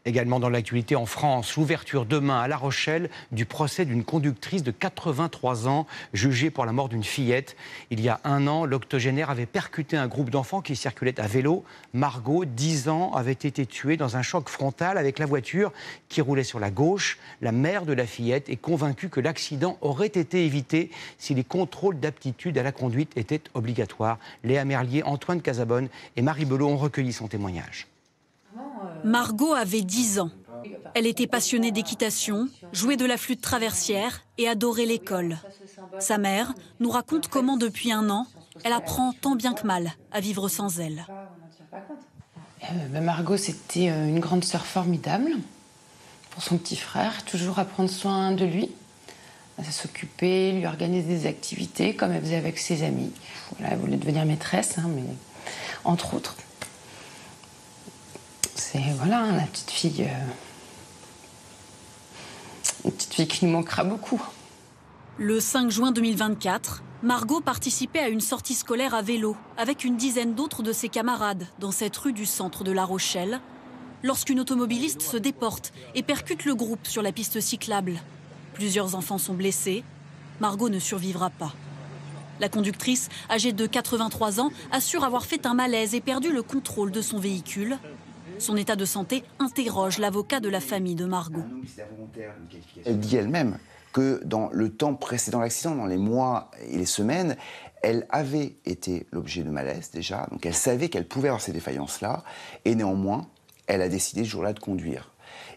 Également dans l'actualité en France, l'ouverture demain à La Rochelle du procès d'une conductrice de 83 ans jugée pour la mort d'une fillette. Il y a un an, l'octogénaire avait percuté un groupe d'enfants qui circulaient à vélo. Margot, 10 ans, avait été tuée dans un choc frontal avec la voiture qui roulait sur la gauche. La mère de la fillette est convaincue que l'accident aurait été évité si les contrôles d'aptitude à la conduite étaient obligatoires. Léa Merlier, Antoine Casabonne et Marie Belot ont recueilli son témoignage. Margot avait 10 ans. Elle était passionnée d'équitation, jouait de la flûte traversière et adorait l'école. Sa mère nous raconte comment depuis un an, elle apprend tant bien que mal à vivre sans elle. Margot, c'était une grande sœur formidable pour son petit frère, toujours à prendre soin de lui, à s'occuper, lui organiser des activités comme elle faisait avec ses amis. Voilà, elle voulait devenir maîtresse, mais entre autres. C'est voilà, la petite fille, une petite fille qui nous manquera beaucoup. Le 5 juin 2024, Margot participait à une sortie scolaire à vélo avec une dizaine d'autres de ses camarades dans cette rue du centre de La Rochelle, lorsqu'une automobiliste se déporte et percute le groupe sur la piste cyclable. Plusieurs enfants sont blessés. Margot ne survivra pas. La conductrice, âgée de 83 ans, assure avoir fait un malaise et perdu le contrôle de son véhicule. Son état de santé interroge l'avocat de la famille de Margot. Elle dit elle-même que dans le temps précédent l'accident, dans les mois et les semaines, elle avait été l'objet de malaise déjà, donc elle savait qu'elle pouvait avoir ces défaillances-là, et néanmoins, elle a décidé ce jour-là de conduire.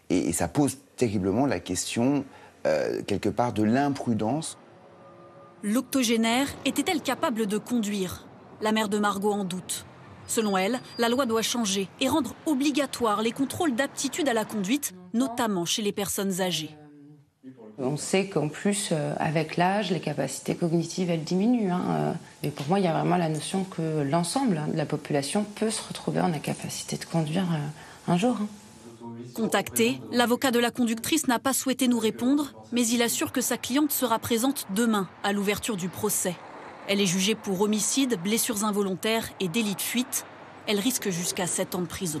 Et ça pose terriblement la question, quelque part, de l'imprudence. L'octogénaire était-elle capable de conduire? La mère de Margot en doute. Selon elle, la loi doit changer et rendre obligatoires les contrôles d'aptitude à la conduite, notamment chez les personnes âgées. On sait qu'en plus, avec l'âge, les capacités cognitives, elles diminuent. Mais pour moi, il y a vraiment la notion que l'ensemble de la population peut se retrouver en incapacité de conduire un jour. Contacté, l'avocat de la conductrice n'a pas souhaité nous répondre, mais il assure que sa cliente sera présente demain à l'ouverture du procès. Elle est jugée pour homicide, blessures involontaires et délit de fuite. Elle risque jusqu'à 7 ans de prison.